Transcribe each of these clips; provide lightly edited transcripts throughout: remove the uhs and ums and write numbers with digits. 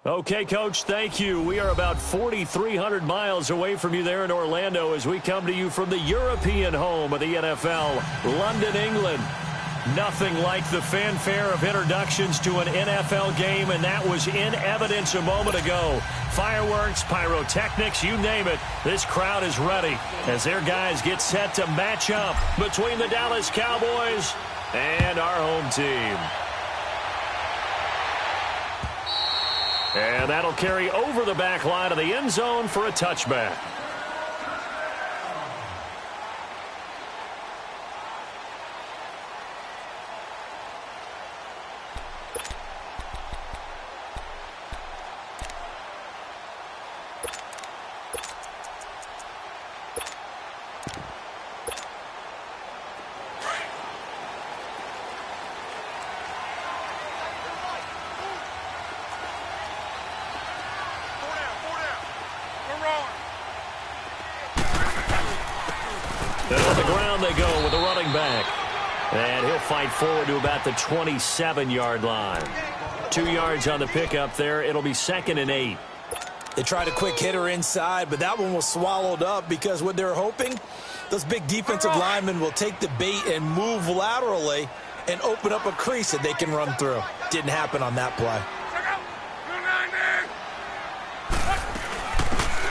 Okay, Coach, thank you. We are about 4,300 miles away from you there in Orlando as we come to you from the European home of the NFL, London, England. Nothing like the fanfare of introductions to an NFL game, and that was in evidence a moment ago. Fireworks, pyrotechnics, you name it. This crowd is ready as their guys get set to match up between the Dallas Cowboys and our home team. And that'll carry over the back line of the end zone for a touchback. And on the ground they go with the running back. And he'll fight forward to about the 27-yard line. 2 yards on the pickup there. It'll be 2nd and 8. They tried a quick hitter inside, but that one was swallowed up because what they're hoping, those big defensive linemen will take the bait and move laterally and open up a crease that they can run through. Didn't happen on that play.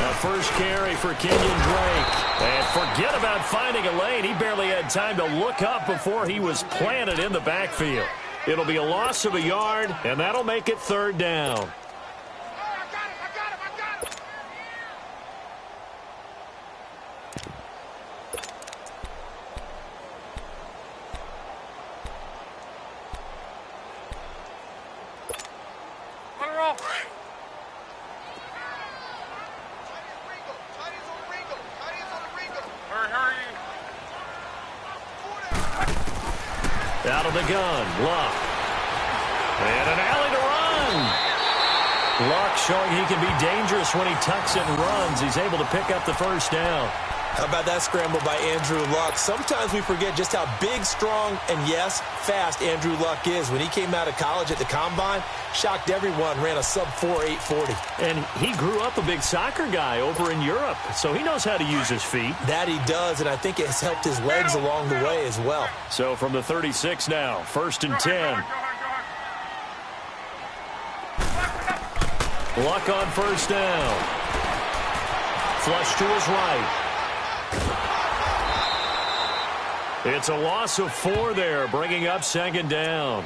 A first carry for Kenyon Drake. And forget about finding a lane. He barely had time to look up before he was planted in the backfield. It'll be a loss of a yard, and that'll make it 3rd down. Out of the gun, Luck. And an alley to run. Luck showing he can be dangerous when he tucks it and runs. He's able to pick up the first down. How about that scramble by Andrew Luck? Sometimes we forget just how big, strong, and, yes, fast Andrew Luck is. When he came out of college at the Combine, shocked everyone, ran a sub-4 840. And he grew up a big soccer guy over in Europe, so he knows how to use his feet. That he does, and I think it has helped his legs along the way as well. So from the 36 now, 1st and 10. Luck on first down. Flush to his right. It's a loss of 4 there, bringing up 2nd down.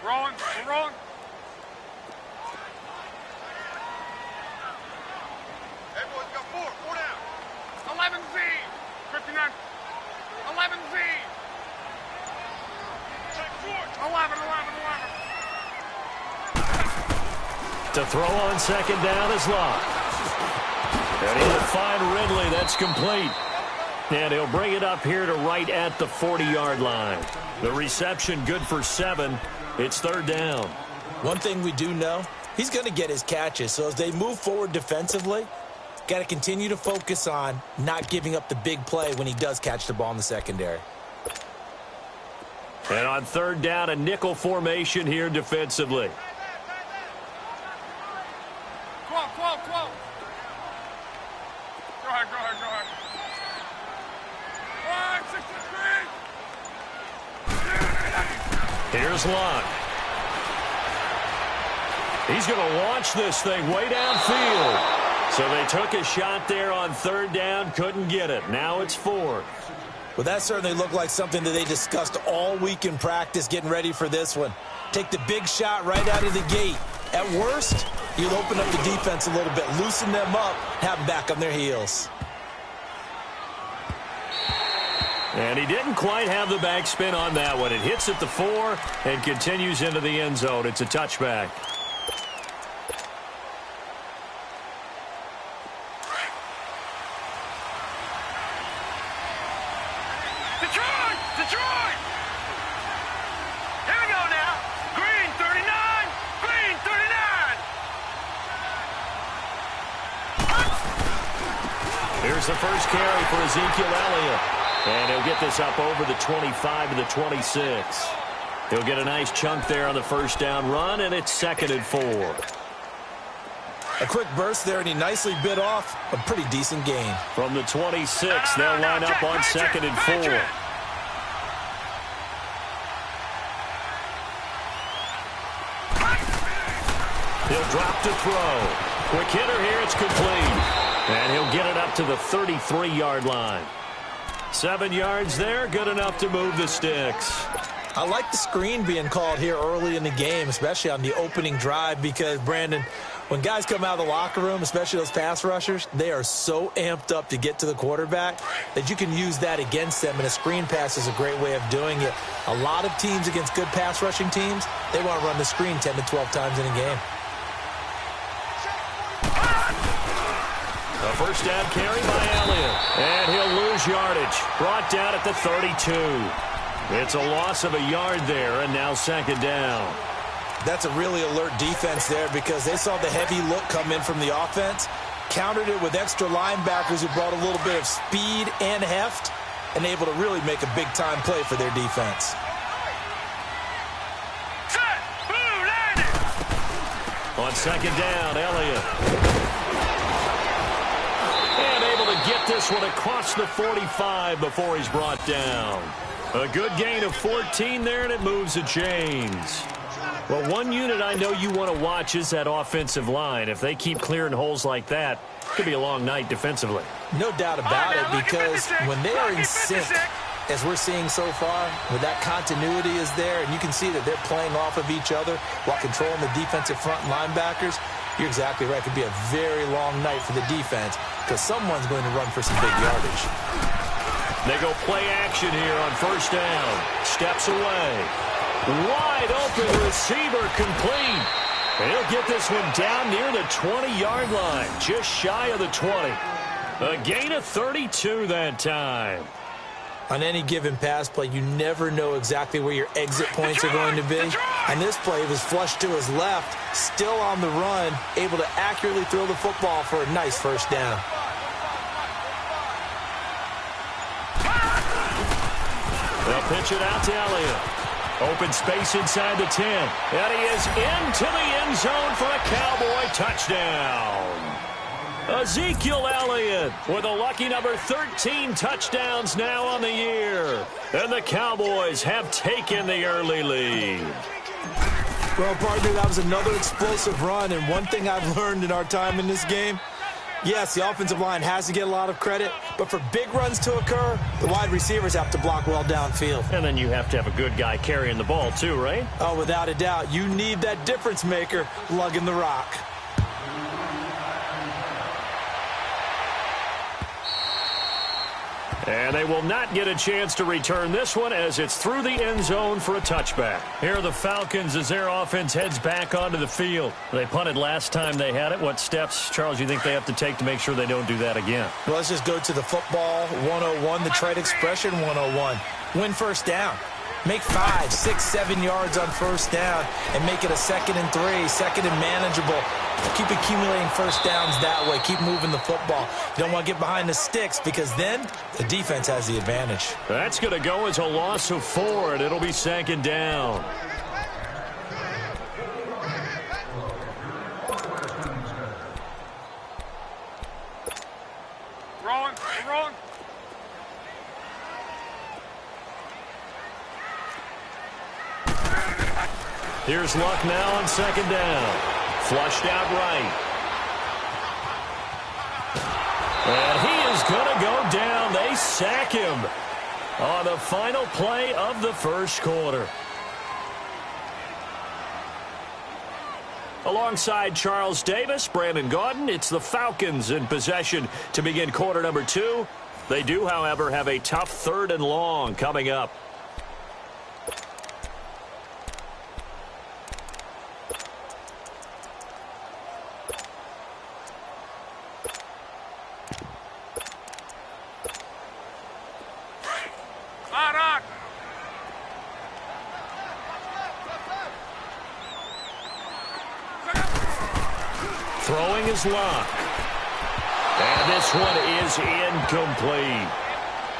Rolling, we're rolling. Everyone's got 4 down. 11Z, 59, 11Z. 11. To throw on 2nd down is Luck. And he'll find Ridley. That's complete. And he'll bring it up here to right at the 40-yard line. The reception good for 7. It's 3rd down. One thing we do know, he's going to get his catches. So as they move forward defensively, got to continue to focus on not giving up the big play when he does catch the ball in the secondary. And on 3rd down, a nickel formation here defensively. 12. Go ahead. 163. Here's Luck. He's going to launch this thing way downfield. So they took a shot there on 3rd down, couldn't get it. Now it's 4th. Well, that certainly looked like something that they discussed all week in practice getting ready for this one. Take the big shot right out of the gate. At worst, you'll open up the defense a little bit, loosen them up, have them back on their heels. And he didn't quite have the backspin on that one. It hits at the 4 and continues into the end zone. It's a touchback. Detroit! Here we go now. Green 39. Green 39. There's the first carry for Ezekiel Elliott. And he'll get this up over the 25 to the 26. He'll get a nice chunk there on the first down run, and it's 2nd and 4. A quick burst there, and he nicely bit off a pretty decent gain. From the 26, they'll line up on 2nd and 4. He'll drop to throw. Quick hitter here, it's complete. And he'll get it up to the 33-yard line. 7 yards there, good enough to move the sticks. I like the screen being called here early in the game, especially on the opening drive, because, Brandon, when guys come out of the locker room, especially those pass rushers, they are so amped up to get to the quarterback that you can use that against them, and a screen pass is a great way of doing it. A lot of teams against good pass rushing teams, they want to run the screen 10 to 12 times in a game. A first down carry by Elliott. And he'll lose yardage. Brought down at the 32. It's a loss of a yard there, and now 2nd down. That's a really alert defense there, because they saw the heavy look come in from the offense, countered it with extra linebackers who brought a little bit of speed and heft, and able to really make a big-time play for their defense. On 2nd down, Elliott. And able to get this one across the 45 before he's brought down. A good gain of 14 there, and it moves the chains. Well, one unit I know you want to watch is that offensive line. If they keep clearing holes like that, it could be a long night defensively. No doubt about it, because when they are in sync, as we're seeing so far, where that continuity is there, and you can see that they're playing off of each other while controlling the defensive front linebackers, you're exactly right. It could be a very long night for the defense, because someone's going to run for some big yardage. They go play action here on first down. Steps away. Wide open receiver complete. He'll get this one down near the 20-yard line, just shy of the 20. A gain of 32 that time. On any given pass play, you never know exactly where your exit points are going to be. And this play was flushed to his left, still on the run, able to accurately throw the football for a nice first down. They'll pitch it out to Elliott. Open space inside the 10. And he is into the end zone for a Cowboy touchdown. Ezekiel Elliott with a lucky number 13 touchdowns now on the year. And the Cowboys have taken the early lead. Well, partner, that was another explosive run. And one thing I've learned in our time in this game, yes, the offensive line has to get a lot of credit, but for big runs to occur, the wide receivers have to block well downfield. And then you have to have a good guy carrying the ball too, right? Oh, without a doubt. You need that difference maker lugging the rock. And they will not get a chance to return this one as it's through the end zone for a touchback. Here are the Falcons as their offense heads back onto the field. They punted last time they had it. What steps, Charles, you think they have to take to make sure they don't do that again? Well, let's just go to the football 101, the trade expression 101. Win first down. Make 5, 6, 7 yards on first down and make it a 2nd and 3, 2nd and manageable. Keep accumulating first downs that way. Keep moving the football. You don't want to get behind the sticks, because then the defense has the advantage. That's going to go as a loss of 4, and it'll be 2nd down. Wrong. Here's Luck now on 2nd down. Flushed out right. And he is going to go down. They sack him on the final play of the first quarter. Alongside Charles Davis, Brandon Gaudin, it's the Falcons in possession to begin quarter number 2. They do, however, have a tough 3rd and long coming up. Throwing is Luck. And this one is incomplete.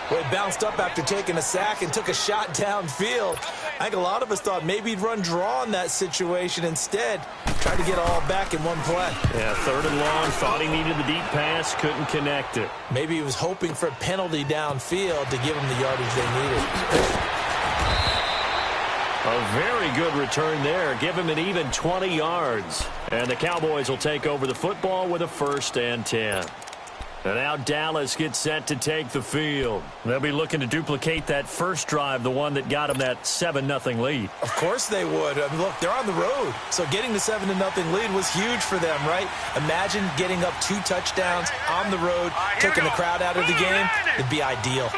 Well, he bounced up after taking a sack and took a shot downfield. I think a lot of us thought maybe he'd run draw in that situation instead. Tried to get all back in one play. Yeah, 3rd and long. Thought he needed the deep pass. Couldn't connect it. Maybe he was hoping for a penalty downfield to give him the yardage they needed. A very good return there. Give him an even 20 yards. And the Cowboys will take over the football with a 1st and 10. And now Dallas gets set to take the field. They'll be looking to duplicate that first drive, the one that got them that 7-0 lead. Of course they would. I mean, look, they're on the road. So getting the 7-0 lead was huge for them, right? Imagine getting up 2 touchdowns on the road, taking the crowd out of the game. It'd be ideal. All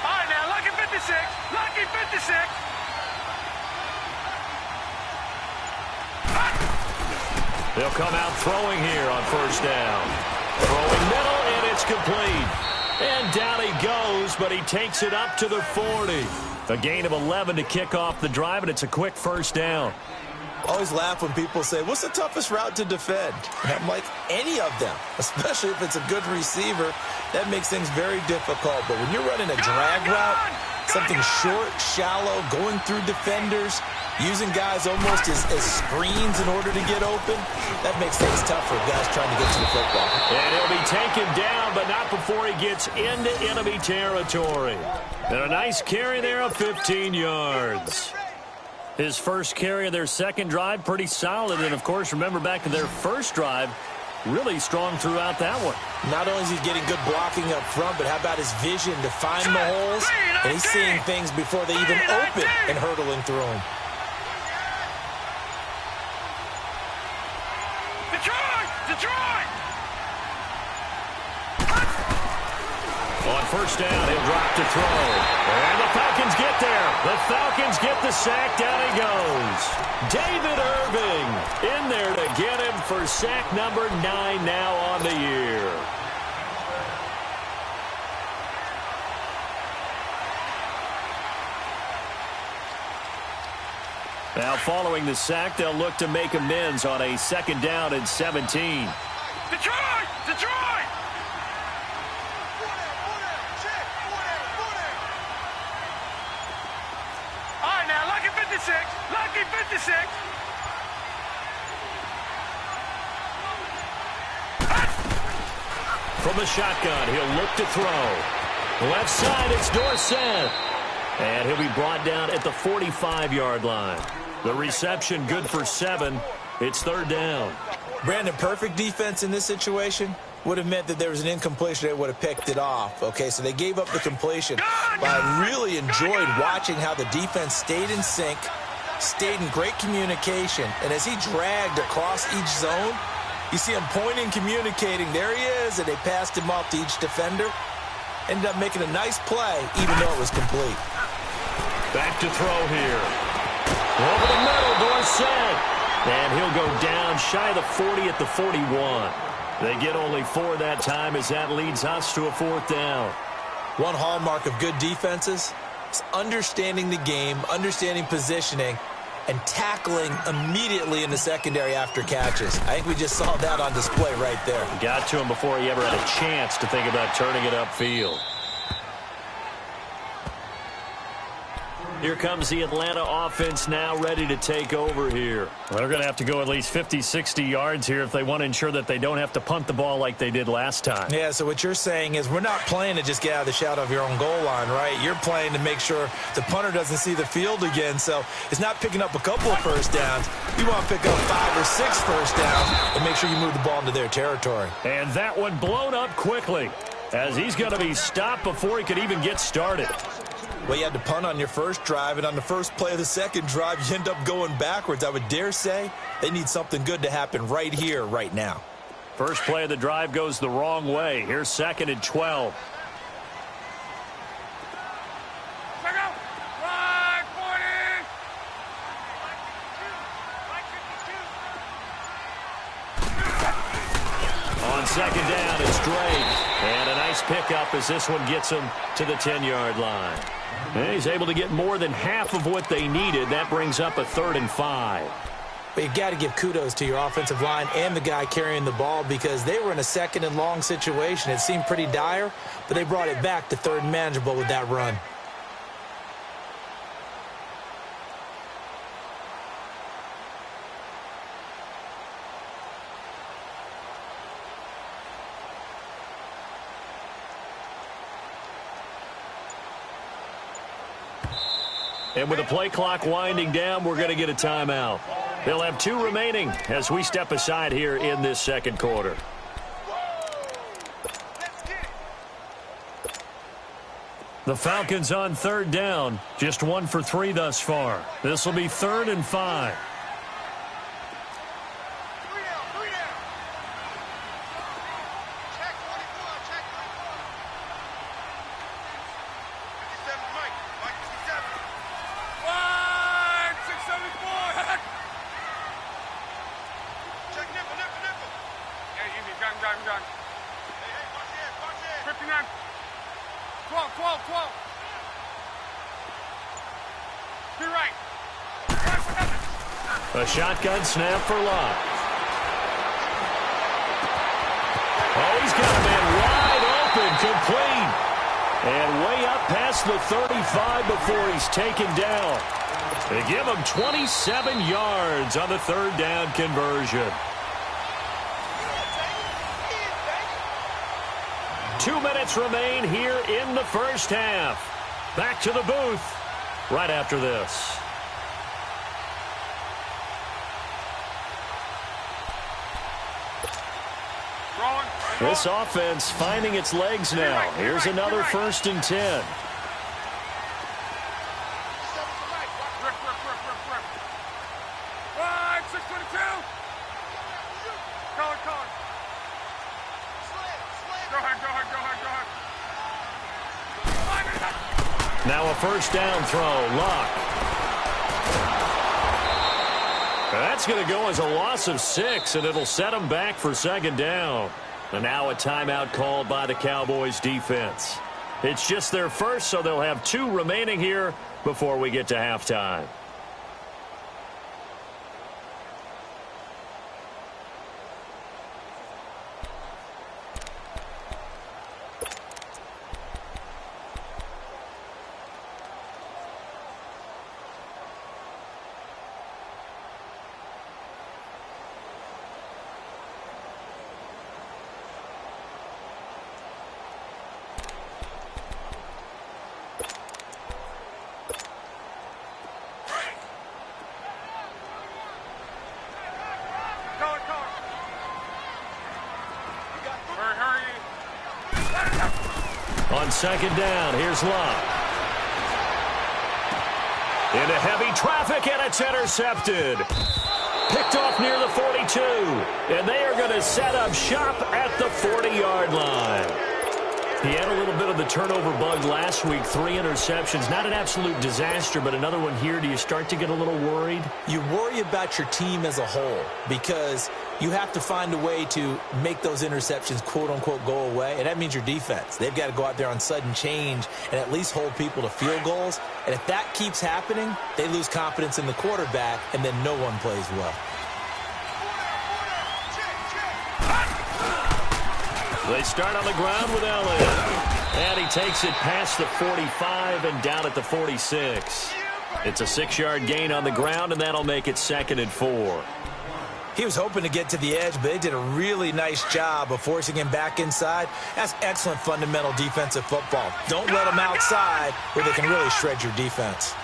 right, now, lucky 56. Lucky 56. They'll come out throwing here on 1st down. Throwing middle, and it's complete. And down he goes, but he takes it up to the 40. A gain of 11 to kick off the drive, and it's a quick 1st down. Always laugh when people say, what's the toughest route to defend? And I'm like, any of them, especially if it's a good receiver. That makes things very difficult. But when you're running a drag route, something short, shallow, going through defenders, using guys almost as screens in order to get open, that makes things tough for guys trying to get to the football. And he'll be taken down, but not before he gets into enemy territory. And a nice carry there of 15 yards. His first carry of their second drive, pretty solid. And, of course, remember back to their first drive, really strong throughout that one. Not only is he getting good blocking up front, but how about his vision to find the holes? And he's seeing things before they even open and hurtling through them. Detroit! On 1st down, he'll drop to throw. And the Falcons get there. The Falcons get the sack. Down he goes. David Irving in there to get him for sack number 9 now on the year. Now following the sack, they'll look to make amends on a 2nd down and 17. Detroit! Detroit! All right, now, lucky 56. Lucky 56. From the shotgun, he'll look to throw. Left side, it's Dorsett. And he'll be brought down at the 45-yard line. The reception good for 7. It's 3rd down. Brandon, perfect defense in this situation would have meant that there was an incompletion. They would have picked it off. Okay, so they gave up the completion. But I really enjoyed watching how the defense stayed in sync, stayed in great communication. And as he dragged across each zone, you see him pointing, communicating. There he is, and they passed him off to each defender. Ended up making a nice play, even though it was complete. Back to throw here. Over the middle, Dorsett. And he'll go down shy of the 40 at the 41. They get only 4 that time as that leads us to a 4th down. One hallmark of good defenses is understanding the game, understanding positioning, and tackling immediately in the secondary after catches. I think we just saw that on display right there. Got to him before he ever had a chance to think about turning it upfield. Here comes the Atlanta offense now ready to take over here. Well, they're going to have to go at least 50, 60 yards here if they want to ensure that they don't have to punt the ball like they did last time. Yeah, so what you're saying is we're not playing to just get out of the shadow of your own goal line, right? You're playing to make sure the punter doesn't see the field again. So it's not picking up a couple of first downs. You want to pick up 5 or 6 first downs and make sure you move the ball into their territory. And that one blown up quickly as he's going to be stopped before he could even get started. Well, you had to punt on your first drive, and on the first play of the second drive, you end up going backwards. I would dare say they need something good to happen right here, right now. First play of the drive goes the wrong way. Here's 2nd and 12. On 2nd down, it's Drake. And a nice pickup as this one gets him to the 10-yard line. And he's able to get more than half of what they needed. That brings up a 3rd and 5. But you got to give kudos to your offensive line and the guy carrying the ball because they were in a second and long situation. It seemed pretty dire, but they brought it back to third and manageable with that run. And with the play clock winding down, we're going to get a timeout. They'll have 2 remaining as we step aside here in this second quarter. The Falcons on third down, just 1 for 3 thus far. This will be 3rd and 5. A shotgun snap for Locke. Oh, he's got a man wide open, complete. And way up past the 35 before he's taken down. They give him 27 yards on the 3rd down conversion. 2 minutes remain here in the first half. Back to the booth right after this. This offense finding its legs now. Here's another 1st and 10. Now a 1st down throw. Locke. That's going to go as a loss of 6, and it'll set them back for 2nd down. And now a timeout called by the Cowboys defense. It's just their first, so they'll have 2 remaining here before we get to halftime. On 2nd down, here's Locke. Into heavy traffic, and it's intercepted. Picked off near the 42, and they are going to set up shop at the 40-yard line. He had a little bit of the turnover bug last week, 3 interceptions. Not an absolute disaster, but another one here. Do you start to get a little worried? You worry about your team as a whole because you have to find a way to make those interceptions, quote-unquote, go away, and that means your defense. They've got to go out there on sudden change and at least hold people to field goals. And if that keeps happening, they lose confidence in the quarterback, and then no one plays well. They start on the ground with Elliott. And he takes it past the 45 and down at the 46. It's a 6-yard gain on the ground, and that'll make it 2nd and 4. He was hoping to get to the edge, but they did a really nice job of forcing him back inside. That's excellent fundamental defensive football. Don't let them outside where they can really shred your defense.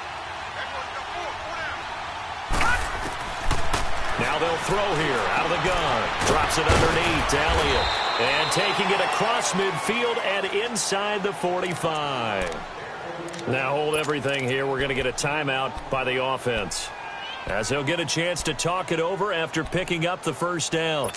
Now they'll throw here out of the gun. Drops it underneath to Elliott. And taking it across midfield and inside the 45. Now hold everything here. We're going to get a timeout by the offense, as they'll get a chance to talk it over after picking up the 1st down.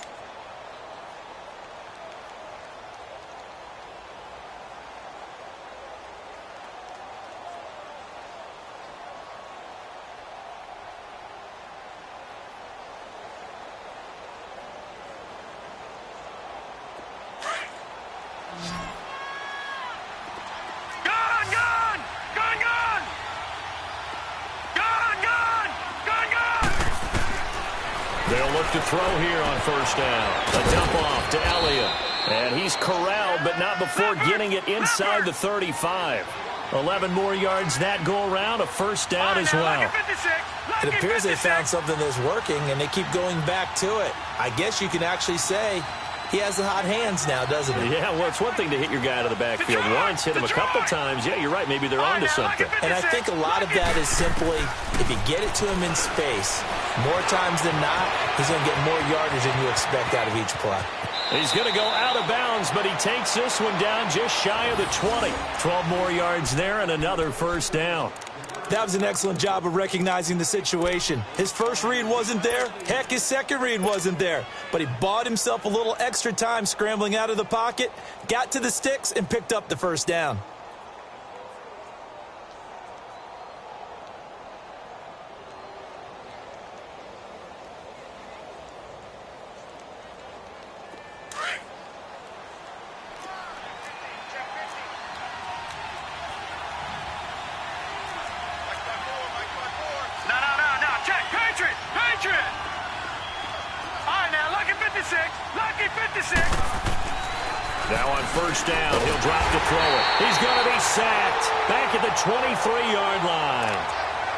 They'll look to throw here on first down. A dump off to Elliott. And he's corralled, but not before getting it inside the 35. 11 more yards that go around, a first down as well. It appears they found something that's working, and they keep going back to it. I guess you can actually say he has the hot hands now, doesn't he? Yeah, well, it's one thing to hit your guy out of the backfield once, hit him a couple times. Yeah, you're right. Maybe they're onto something. And I think a lot of that is simply, if you get it to him in space, more times than not, he's going to get more yardage than you expect out of each play. He's going to go out of bounds, but he takes this one down just shy of the 20. 12 more yards there and another first down. That was an excellent job of recognizing the situation. His first read wasn't there. Heck, his second read wasn't there. But he bought himself a little extra time scrambling out of the pocket, got to the sticks, and picked up the first down. Now on first down, he'll drop to throw it. He's going to be sacked back at the 23-yard line.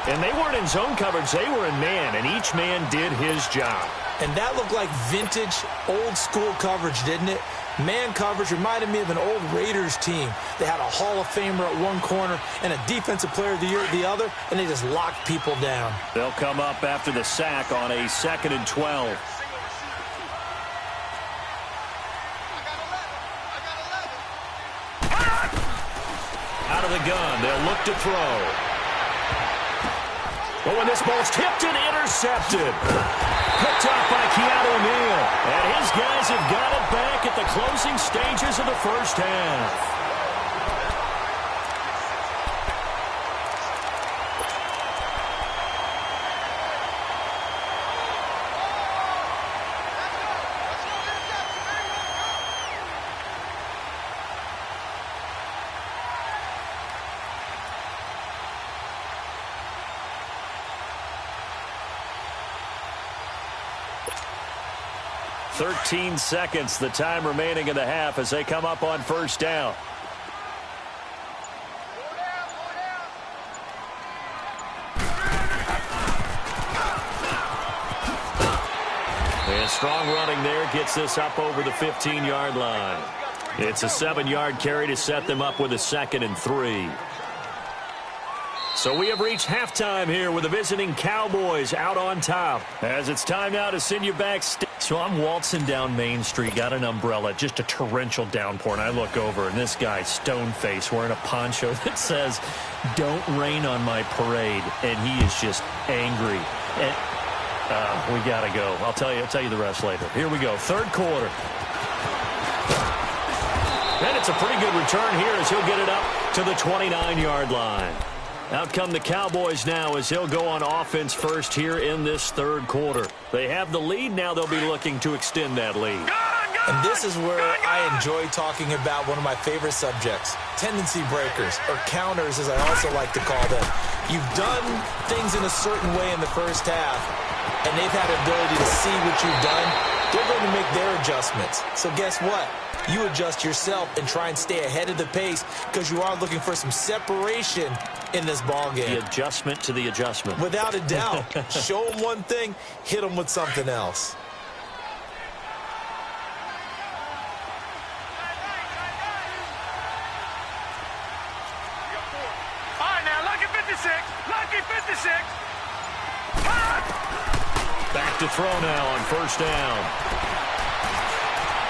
And they weren't in zone coverage. They were in man, and each man did his job. And that looked like vintage, old-school coverage, didn't it? Man coverage reminded me of an old Raiders team. They had a Hall of Famer at one corner and a Defensive Player of the Year at the other, and they just locked people down. They'll come up after the sack on a 2nd and 12. Out of the gun, they'll look to throw. But when this ball's tipped and intercepted. Picked off by Keanu Neal. And his guys have got it back at the closing stages of the first half. "13 seconds, the time remaining in the half as they come up on first down. And strong running there gets this up over the 15-yard line. It's a 7-yard carry to set them up with a 2nd and 3. So we have reached halftime here with the visiting Cowboys out on top. As it's time now to send you back. So I'm waltzing down Main Street, got an umbrella, just a torrential downpour, and I look over, and this guy's stone-faced wearing a poncho that says, "Don't rain on my parade," and he is just angry. And we got to go. I'll tell you the rest later. Here we go, 3rd quarter. And it's a pretty good return here as he'll get it up to the 29-yard line. Out come the Cowboys now as he'll go on offense first here in this 3rd quarter. They have the lead. Now they'll be looking to extend that lead. And this is where I enjoy talking about one of my favorite subjects, tendency breakers, or counters as I also like to call them. You've done things in a certain way in the first half, and they've had the ability to see what you've done. They're going to make their adjustments. So guess what? You adjust yourself and try and stay ahead of the pace because you are looking for some separation in this ball game. The adjustment to the adjustment. Without a doubt. Show them one thing, hit them with something else. All right, now, lucky 56. Lucky 56. Back to throw now on first down.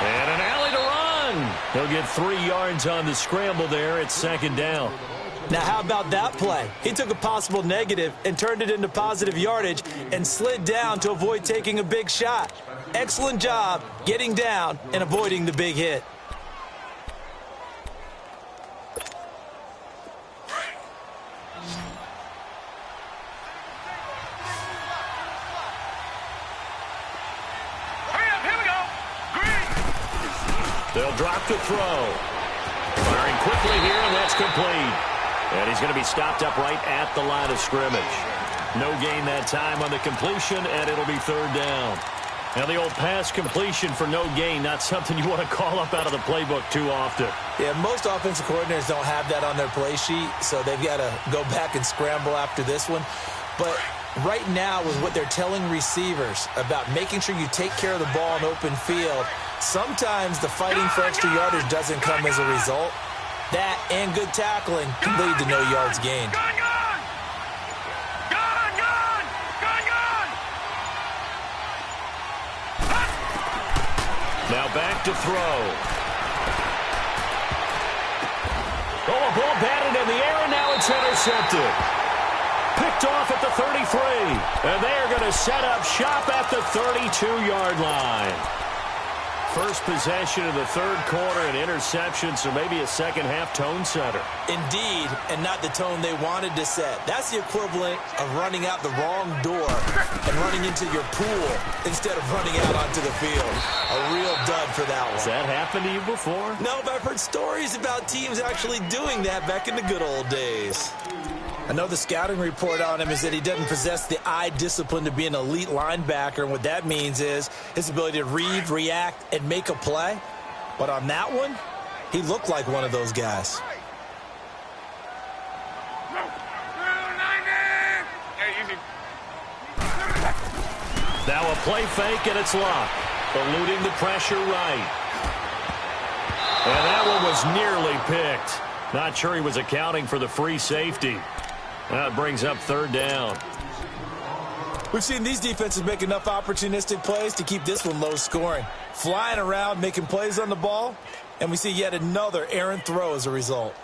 And an alley to run. He'll get 3 yards on the scramble there at 2nd down. Now, how about that play? He took a possible negative and turned it into positive yardage and slid down to avoid taking a big shot. Excellent job getting down and avoiding the big hit. They'll drop to throw. Firing quickly here, and that's complete. And he's going to be stopped up right at the line of scrimmage. No gain that time on the completion, and it'll be third down. Now, the old pass completion for no gain, not something you want to call up out of the playbook too often. Yeah, most offensive coordinators don't have that on their play sheet, so they've got to go back and scramble after this one. But right now, with what they're telling receivers about making sure you take care of the ball in open field, sometimes the fighting for extra yardage doesn't come as a result. That and good tackling can lead to no yards gained. Now back to throw. Oh, a ball batted in the air, and now it's intercepted. Picked off at the 33. And they are going to set up shop at the 32-yard line. First possession of the third quarter, an interception, so maybe a second-half tone setter. Indeed, and not the tone they wanted to set. That's the equivalent of running out the wrong door and running into your pool instead of running out onto the field. A real dud for that one. Has that happened to you before? No, but I've heard stories about teams actually doing that back in the good old days. I know the scouting report on him is that he doesn't possess the eye discipline to be an elite linebacker, and what that means is his ability to read, react, and make a play. But on that one, he looked like one of those guys. Now a play fake, and it's locked. Eluding the pressure right. And that one was nearly picked. Not sure he was accounting for the free safety. That brings up third down. We've seen these defenses make enough opportunistic plays to keep this one low scoring. Flying around, making plays on the ball, and we see yet another errant throw as a result.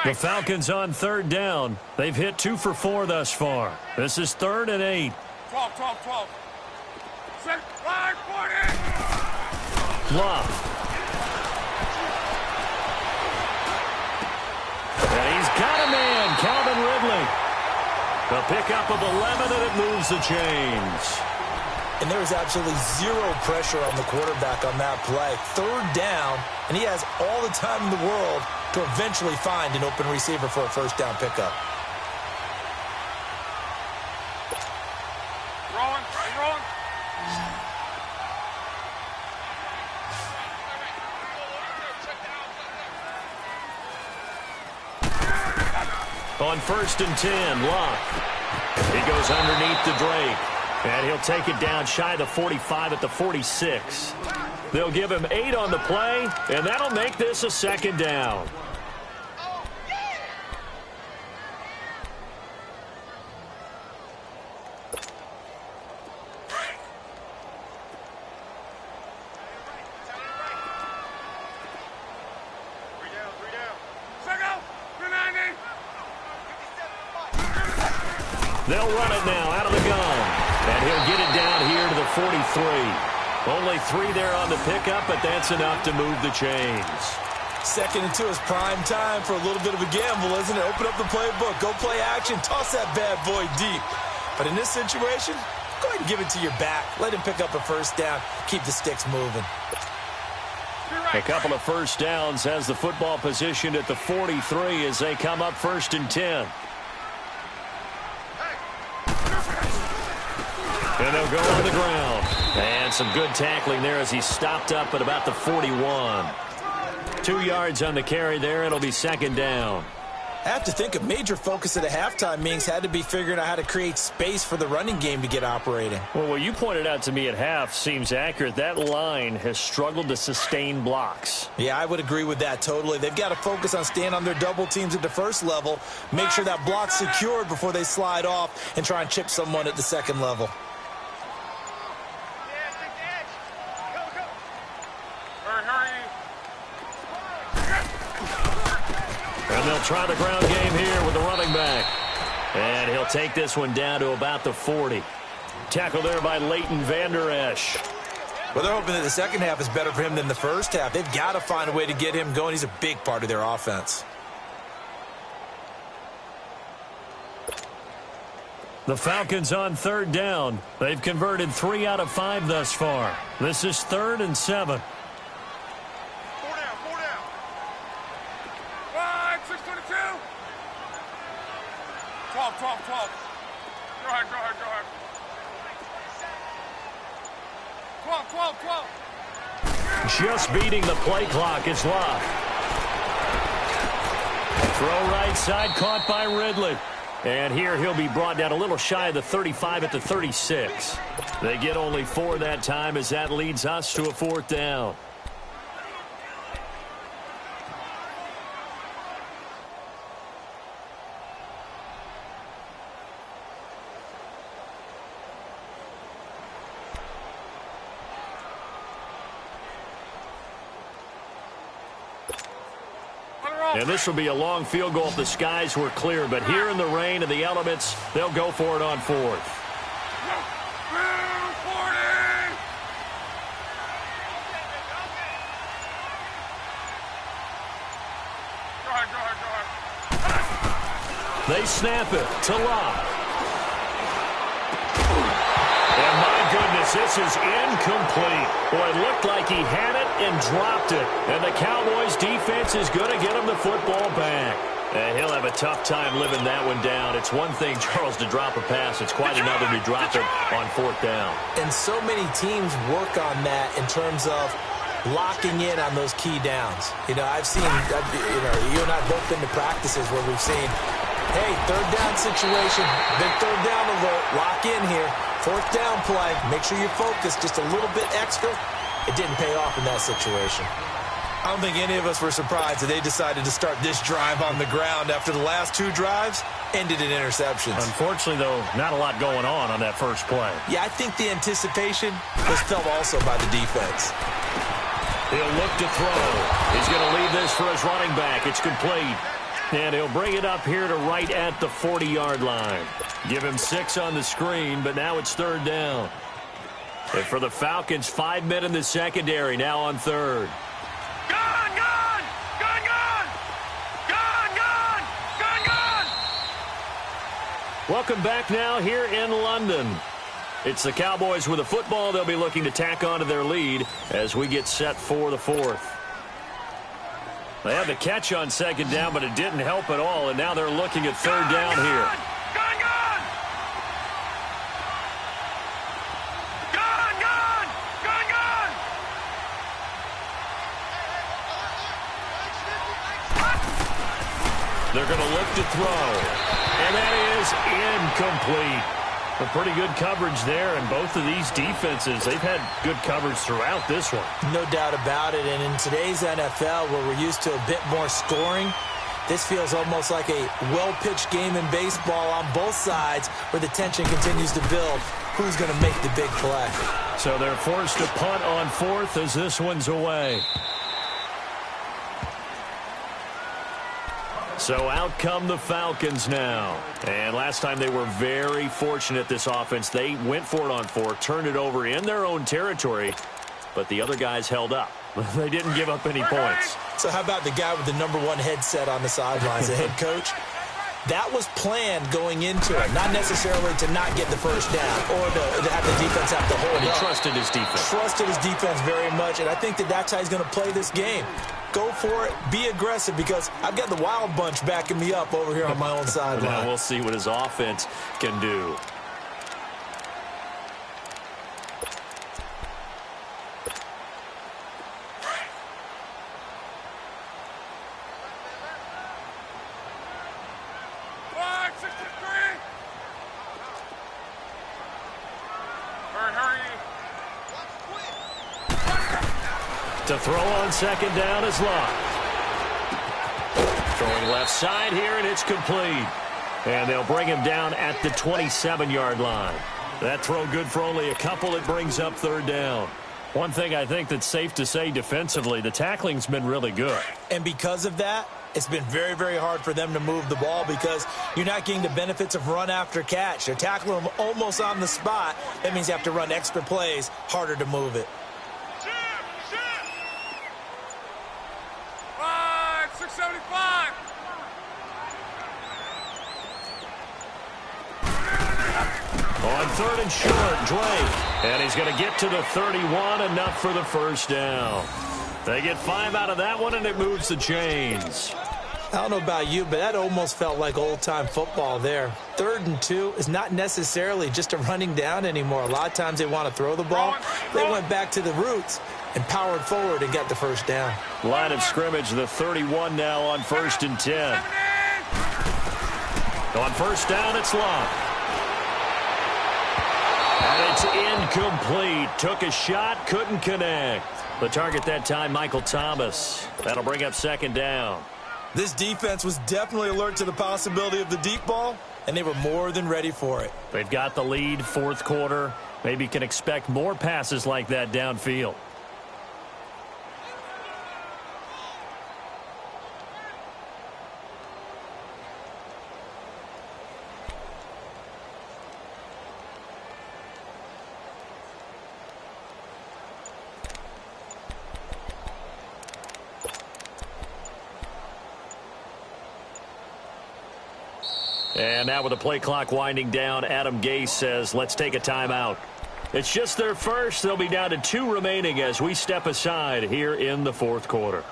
The Falcons on third down. They've hit 2 for 4 thus far. This is 3rd and 8. 12. 6, 5, 40. Love. And he's got a man, Calvin Ridley. The pickup of 11, and it moves the chains. And there was absolutely zero pressure on the quarterback on that play. Third down, and he has all the time in the world to eventually find an open receiver for a first down pickup. Rolling. On 1st and 10, Locke. He goes underneath to Drake. And he'll take it down shy of the 45 at the 46. They'll give him 8 on the play, and that'll make this a second down. They'll run it now out of the gun. And he'll get it down here to the 43. Only 3 there on the pickup, but that's enough to move the chains. 2nd and 2 is prime time for a little bit of a gamble, isn't it? Open up the playbook, go play action, toss that bad boy deep. But in this situation, go ahead and give it to your back. Let him pick up a first down. Keep the sticks moving. A couple of first downs has the football positioned at the 43 as they come up 1st and 10. And they'll go on the ground. And some good tackling there as he stopped up at about the 41. 2 yards on the carry there. It'll be second down. I have to think a major focus at a halftime means had to be figuring out how to create space for the running game to get operating. Well, what you pointed out to me at half seems accurate. That line has struggled to sustain blocks. Yeah, I would agree with that totally. They've got to focus on staying on their double teams at the first level, make sure that block's secured before they slide off and try and chip someone at the second level. And they'll try the ground game here with the running back. And he'll take this one down to about the 40. Tackle there by Leighton Vander Esch. Well, they're hoping that the second half is better for him than the first half. They've got to find a way to get him going. He's a big part of their offense. The Falcons on third down. They've converted 3 out of 5 thus far. This is 3rd and 7. 4 down, 4 down. 5, 6, 22. 12, 12, 12. Go ahead, go ahead, go ahead. 12, 12, 12. Just beating the play clock is Love. Throw right side, caught by Ridley. And here he'll be brought down a little shy of the 35 at the 36. They get only 4 that time as that leads us to a 4th down. And this will be a long field goal if the skies were clear. But here in the rain and the elements, they'll go for it on 4th. They snap it to Love. And my goodness, this is incomplete. Boy, it looked like he had it and dropped it. And the Cowboys defense is going to get him the football back. And he'll have a tough time living that one down. It's one thing, Charles, to drop a pass. It's quite another to drop it on 4th down. And so many teams work on that in terms of locking in on those key downs. You know, I've seen, you and I have both been to practices where we've seen, hey, 3rd down situation, big 3rd down alert, lock in here. 4th down play, make sure you're focused just a little bit extra. It didn't pay off in that situation. I don't think any of us were surprised that they decided to start this drive on the ground after the last 2 drives ended in interceptions. Unfortunately, though, not a lot going on that first play. Yeah, I think the anticipation was felt also by the defense. He'll look to throw. He's going to leave this for his running back. It's complete. And he'll bring it up here to right at the 40-yard line. Give him 6 on the screen, but now it's 3rd down. And for the Falcons, 5 men in the secondary, now on 3rd. Gun, gun! Gun, gun! Gun, gun! Gun, gun! Welcome back now here in London. It's the Cowboys with a football. They'll be looking to tack on to their lead as we get set for the 4th. They had the catch on 2nd down, but it didn't help at all, and now they're looking at 3rd down here. Gun, gun! Gun, gun! Gun, gun! They're going to look to throw, and that is incomplete. A pretty good coverage there, and both of these defenses, they've had good coverage throughout this one. No doubt about it, and in today's NFL, where we're used to a bit more scoring, this feels almost like a well-pitched game in baseball on both sides where the tension continues to build. Who's going to make the big play? So they're forced to punt on 4th as this one's away. So out come the Falcons now. And last time they were very fortunate, this offense. They went for it on 4, turned it over in their own territory, but the other guys held up. They didn't give up any points. So how about the guy with the #1 headset on the sidelines, the head coach? That was planned going into it, not necessarily to not get the first down or to have the defense have to hold He up. trusted his defense. Trusted his defense very much, and I think that's how he's going to play this game. Go for it. Be aggressive, because I've got the Wild Bunch backing me up over here on my own sideline. Now we'll see what his offense can do. To throw on 2nd down is Love. Throwing left side here, and it's complete. And they'll bring him down at the 27-yard line. That throw good for only a couple. It brings up 3rd down. One thing I think that's safe to say defensively, the tackling's been really good. And because of that, it's been very, very hard for them to move the ball because you're not getting the benefits of run after catch. They're tackling them almost on the spot. That means you have to run extra plays, harder to move it. 675. third and short. Drake. And he's going to get to the 31, enough for the first down. They get 5 out of that one, and it moves the chains. I don't know about you, but that almost felt like old-time football there. 3rd and 2 is not necessarily just a running down anymore. A lot of times they want to throw the ball. They went back to the roots and powered forward and got the first down. Line of scrimmage, the 31 now on 1st and 10. On first down, it's Locke. And it's incomplete. Took a shot, couldn't connect. The target that time, Michael Thomas. That'll bring up 2nd down. This defense was definitely alert to the possibility of the deep ball, and they were more than ready for it. They've got the lead, 4th quarter. Maybe can expect more passes like that downfield. And now with the play clock winding down, Adam Gase says, let's take a timeout. It's just their first. They'll be down to 2 remaining as we step aside here in the 4th quarter.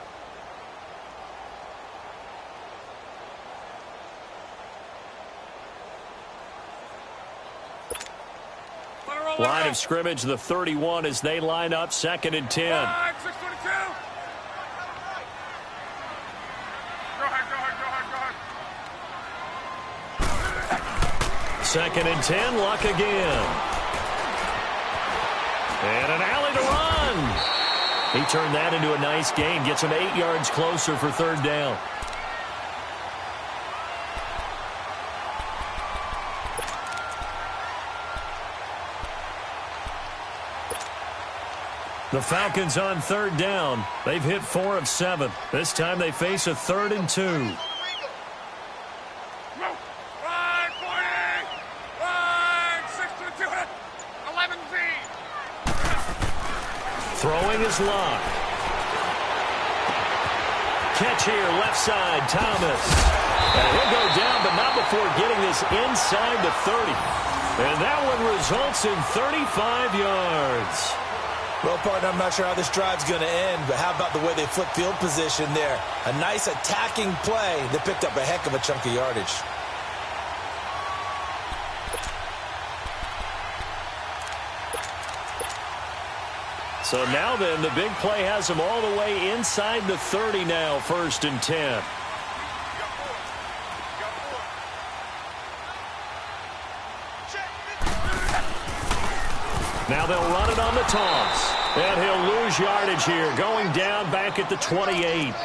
Line of scrimmage, the 31 as they line up, 2nd and 10. 2nd and 10, Luck again. And an alley to run. He turned that into a nice gain. Gets him 8 yards closer for 3rd down. The Falcons on 3rd down. They've hit 4 of 7. This time they face a 3rd and 2. Throwing is Locke. Catch here, left side, Thomas. And he'll go down, but not before getting this inside the 30. And that one results in 35 yards. Well, partner, I'm not sure how this drive's going to end, but how about the way they flip field position there? A nice attacking play that picked up a heck of a chunk of yardage. So now then, the big play has them all the way inside the 30 now, 1st and 10. Now they'll run it on the toss. And he'll lose yardage here, going down back at the 28.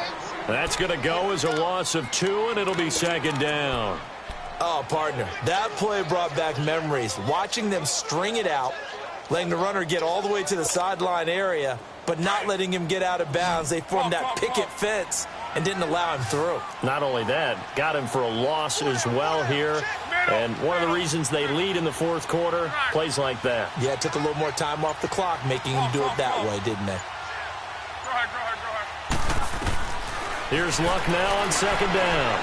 That's going to go as a loss of 2, and it'll be 2nd down. Oh, partner, that play brought back memories. Watching them string it out, letting the runner get all the way to the sideline area, but not letting him get out of bounds. They formed that picket fence and didn't allow him through. Not only that, got him for a loss as well here. And one of the reasons they lead in the 4th quarter, plays like that. Yeah, it took a little more time off the clock, making him do it that way, didn't they? Here's Luck now on 2nd down.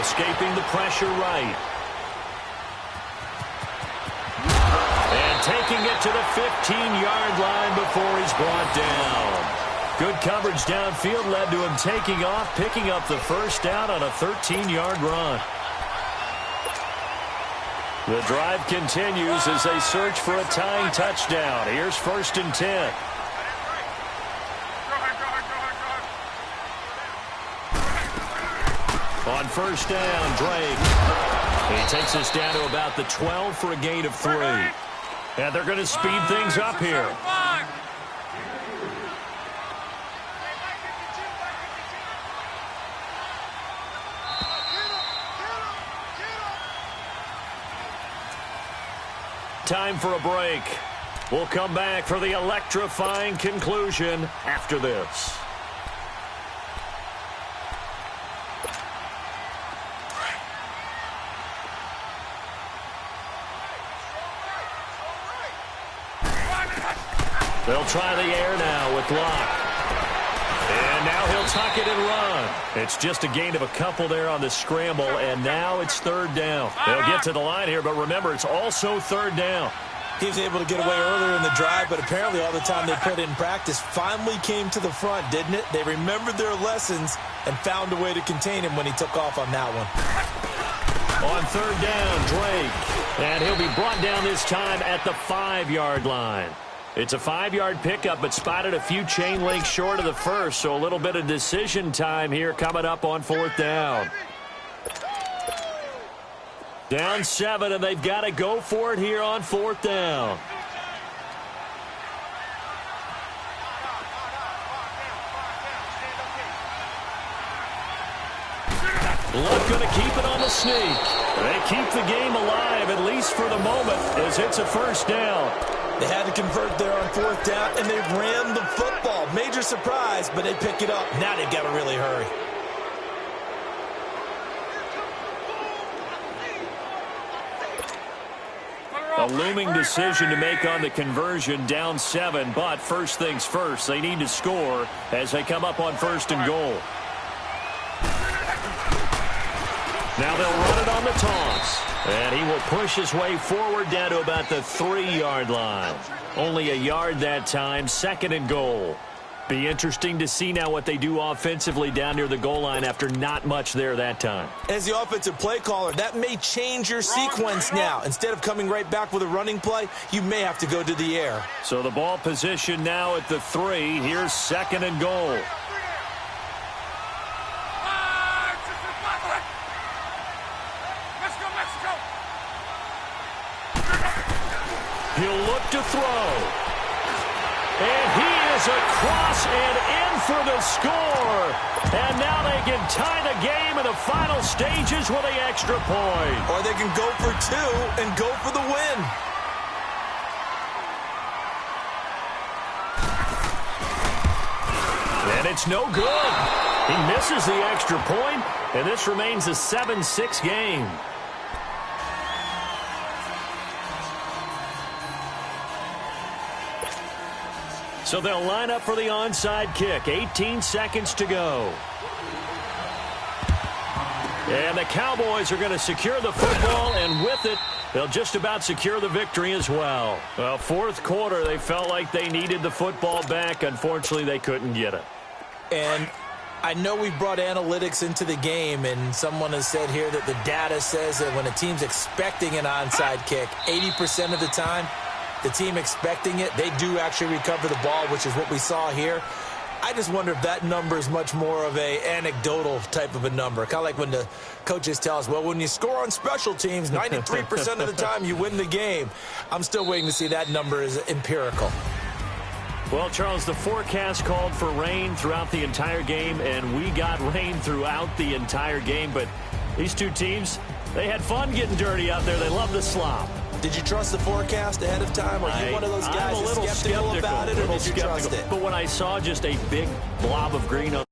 Escaping the pressure right. And taking it to the 15-yard line before he's brought down. Good coverage downfield led to him taking off, picking up the 1st down on a 13-yard run. The drive continues as they search for a tying touchdown. Here's 1st and 10. On 1st down, Drake. He takes us down to about the 12 for a gain of 3. And they're going to speed things up here. Time for a break. We'll come back for the electrifying conclusion after this. They'll try the air now with Locke. And now he'll tuck it and run. It's just a gain of a couple there on the scramble, and now it's third down. They'll get to the line here, but remember, it's also third down. He was able to get away earlier in the drive, but apparently all the time they put in practice finally came to the front, didn't it? They remembered their lessons and found a way to contain him when he took off on that one. On third down, Drake. And he'll be brought down this time at the 5-yard line. It's a 5-yard pickup, but spotted a few chain links short of the first, so a little bit of decision time here coming up on fourth down. Down 7, and they've got to go for it here on fourth down. Luck going to keep it on the sneak. They keep the game alive, at least for the moment, as it's a first down. They had to convert there on fourth down, and they ran the football. Major surprise, but they pick it up. Now they've got to really hurry. A looming decision to make on the conversion, down 7, but first things first, they need to score as they come up on first and goal. Now they'll run it on the toss, and he will push his way forward down to about the 3-yard line. Only a yard that time, second and goal. Be interesting to see now what they do offensively down near the goal line after not much there that time. As the offensive play caller, that may change your sequence now. Instead of coming right back with a running play, you may have to go to the air. So the ball position now at the 3. Here's second and goal. He'll look to throw. And he is across and in for the score. And now they can tie the game in the final stages with the extra point. Or they can go for 2 and go for the win. And it's no good. He misses the extra point, and this remains a 7-6 game. So they'll line up for the onside kick. 18 seconds to go. And the Cowboys are going to secure the football, and with it, they'll just about secure the victory as well. Well, fourth quarter, they felt like they needed the football back. Unfortunately, they couldn't get it. And I know we brought analytics into the game, and someone has said here that the data says that when a team's expecting an onside kick, 80% of the time, the team expecting it, they do actually recover the ball, which is what we saw here. I just wonder if that number is much more of a anecdotal type of a number. Kind of like when the coaches tell us, well, when you score on special teams, 93% of the time you win the game. I'm still waiting to see that number is empirical. Well, Charles, the forecast called for rain throughout the entire game, and we got rain throughout the entire game. But these two teams, they had fun getting dirty out there. They love the slop. Did you trust the forecast ahead of time? Are you one of those guys I'm a little skeptical about it, or did you trust it? But when I saw just a big blob of green on